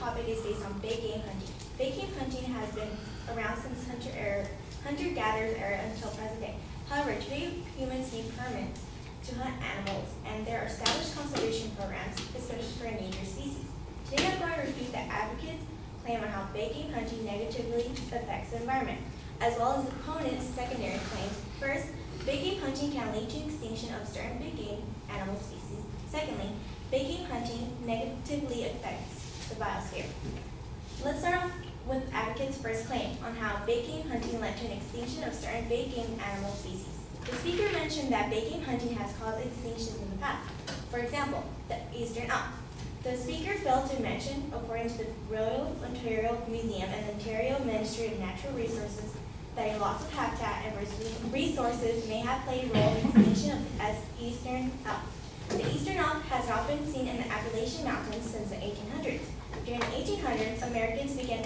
topic is based on big game hunting. Big game hunting has been around since hunter-gatherers era until present day. However, today humans need permits to hunt animals, and there are established conservation programs, especially for endangered species. Today I'm going to refute the advocates' claim on how big game hunting negatively affects the environment, as well as opponents' secondary claims. First, big game hunting can lead to extinction of certain big game animal species. Secondly, big game hunting negatively affects the biosphere. Let's start off with advocates' first claim on how big game hunting led to an extinction of certain big game animal species. The speaker mentioned that big game hunting has caused extinctions in the past. For example, the eastern elk. The speaker failed to mention, according to the Royal Ontario Museum and the Ontario Ministry of Natural Resources, that a loss of habitat and resources may have played a role in the extinction of the eastern elk. The eastern elk has not been seen in the Appalachian Mountains since the 1800s. During the 1800s, Americans began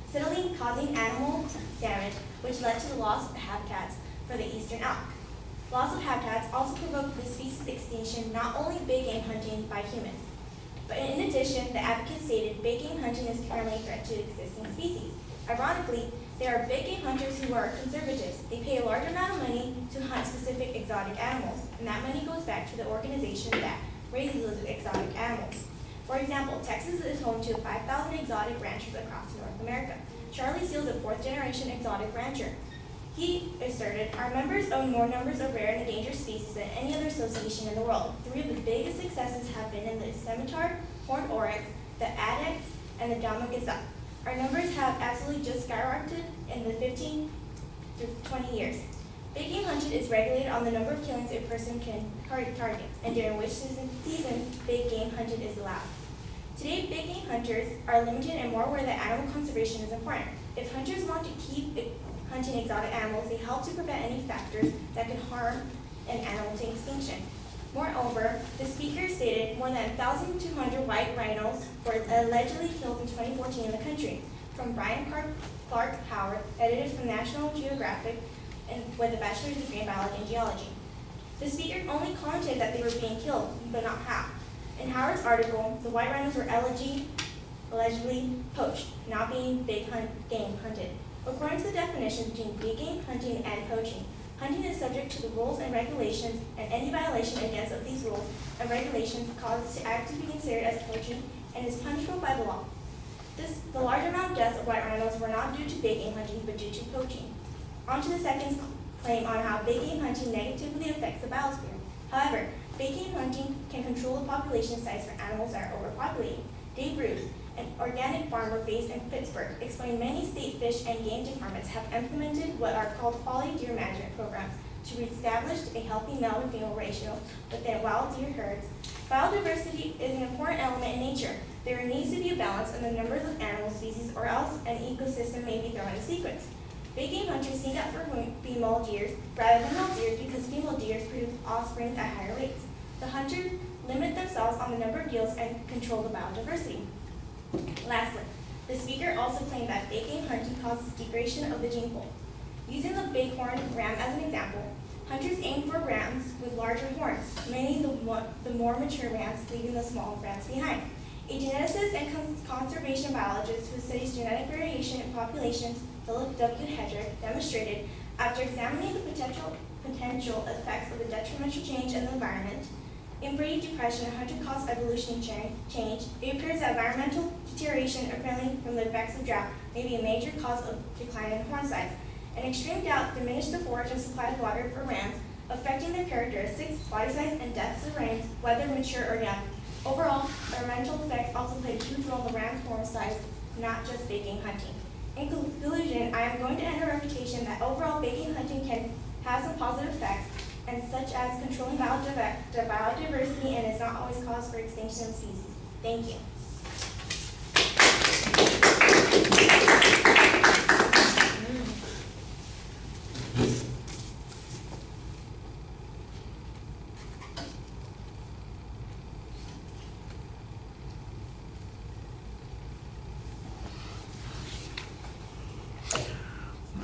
steadily causing animal damage, which led to the loss of habitats for the eastern elk. Loss of habitats also provoked the species extinction, not only big game hunting by humans. But in addition, the advocates stated big game hunting is currently a threat to existing species. Ironically, there are big game hunters who are conservatives. They pay a large amount of money to hunt specific exotic animals, and that money goes back to the organization that raises those exotic animals. For example, Texas is home to 5,000 exotic ranchers across North America. Charlie Seal is a fourth-generation exotic rancher. He asserted, our members own more numbers of rare and endangered species than any other association in the world. Three of the biggest successes have been in the scimitar, horned oryx, the addax, and the dama gazelle. Our numbers have absolutely just skyrocketed in the 15 to 20 years. Big game hunting is regulated on the number of killings a person can target, and during which seasons big game hunting is allowed. Today, big game hunters are limited and more aware that animal conservation is important. If hunters want to keep hunting exotic animals, they help to prevent any factors that could harm an animal to extinction. Moreover, the speaker stated more than 1,200 white rhinos were allegedly killed in 2014 in the country. From Brian Clark Howard, edited from National Geographic, and with a bachelor's degree in biology and geology. The speaker only commented that they were being killed, but not how. In Howard's article, the white rhinos were allegedly poached, not being big game hunted. According to the definition between big game hunting and poaching, hunting is subject to the rules and regulations, and any violation against of these rules and regulations causes the act to be considered as poaching and is punishable by the law. The large amount of deaths of white rhinos were not due to big game hunting, but due to poaching. On to the second claim on how big game hunting negatively affects the biosphere. However, big game hunting can control the population size for animals that are overpopulated. Dave Bruce, an organic farmer based in Pittsburgh, explained many state fish and game departments have implemented what are called quality deer management programs to reestablish a healthy male to female ratio within wild deer herds. Biodiversity is an important element in nature. There needs to be a balance in the numbers of animal species, or else an ecosystem may be thrown into sequence. Big game hunters seek out for female deers rather than male deers because female deers produce offspring at higher rates. The hunters limit themselves on the number of deals and control the biodiversity. Lastly, the speaker also claimed that big game hunting causes degradation of the gene pool. Using the bighorn ram as an example, hunters aim for rams with larger horns, mainly the more mature rams, leaving the small rams behind. A geneticist and conservation biologist who studies genetic variation in populations, Philip W. Hedrick, demonstrated, after examining the potential effects of the detrimental change in the environment, inbreeding depression and hunter-caused evolutionary change, it appears that environmental deterioration occurring from the effects of drought may be a major cause of decline in horn size. An extreme drought diminished the forage and supply of water for rams, affecting their characteristics, body size, and depths of range, whether mature or young. Overall, environmental effects also play a huge role in the ram's horn size, not just big game hunting. In conclusion, I am going to end a reputation that overall big game hunting can have some positive effects, and such as controlling biodiversity and is not always cause for extinction of species. Thank you.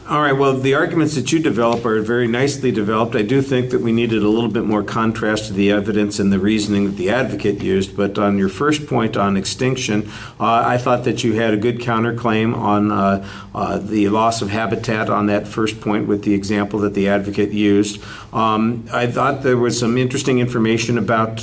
All right. right, well, the arguments that you develop are very nicely developed. I do think that we needed a little bit more contrast to the evidence and the reasoning that the advocate used, but on your first point on extinction, I thought that you had a good counterclaim on the loss of habitat on that first point with the example that the advocate used. I thought there was some interesting information about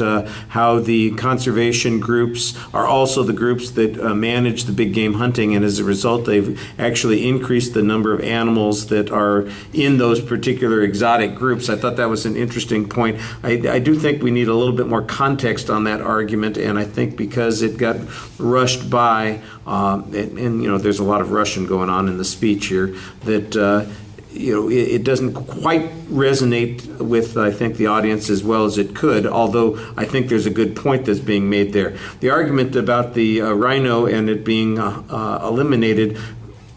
how the conservation groups are also the groups that manage the big game hunting, and as a result, they've actually increased the number of animals that are in those particular exotic groups. I thought that was an interesting point. I do think we need a little bit more context on that argument, and I think because it got rushed by, and you know, there's a lot of Russian going on in the speech here, that you know, it doesn't quite resonate with, I think, the audience as well as it could, although I think there's a good point that's being made there. The argument about the rhino and it being eliminated,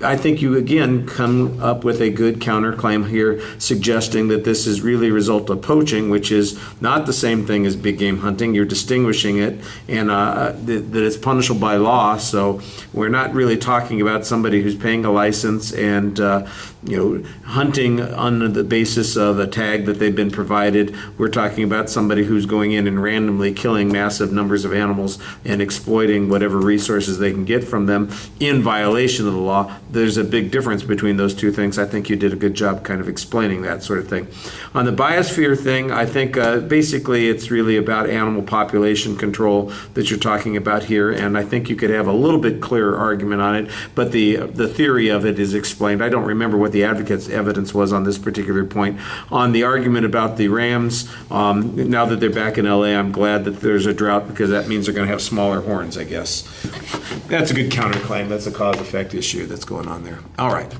I think you again come up with a good counterclaim here, suggesting that this is really a result of poaching, which is not the same thing as big game hunting. You're distinguishing it, and that it's punishable by law. So we're not really talking about somebody who's paying a license and you know, hunting on the basis of a tag that they've been provided. We're talking about somebody who's going in and randomly killing massive numbers of animals and exploiting whatever resources they can get from them in violation of the law. There's a big difference between those two things. I think you did a good job kind of explaining that sort of thing. On the biosphere thing, I think basically it's really about animal population control that you're talking about here, and I think you could have a little bit clearer argument on it, but the theory of it is explained. I don't remember what the advocate's evidence was on this particular point. On the argument about the rams, now that they're back in LA, I'm glad that there's a drought because that means they're going to have smaller horns, I guess. That's a good counterclaim. That's a cause-effect issue that's going on there. All right.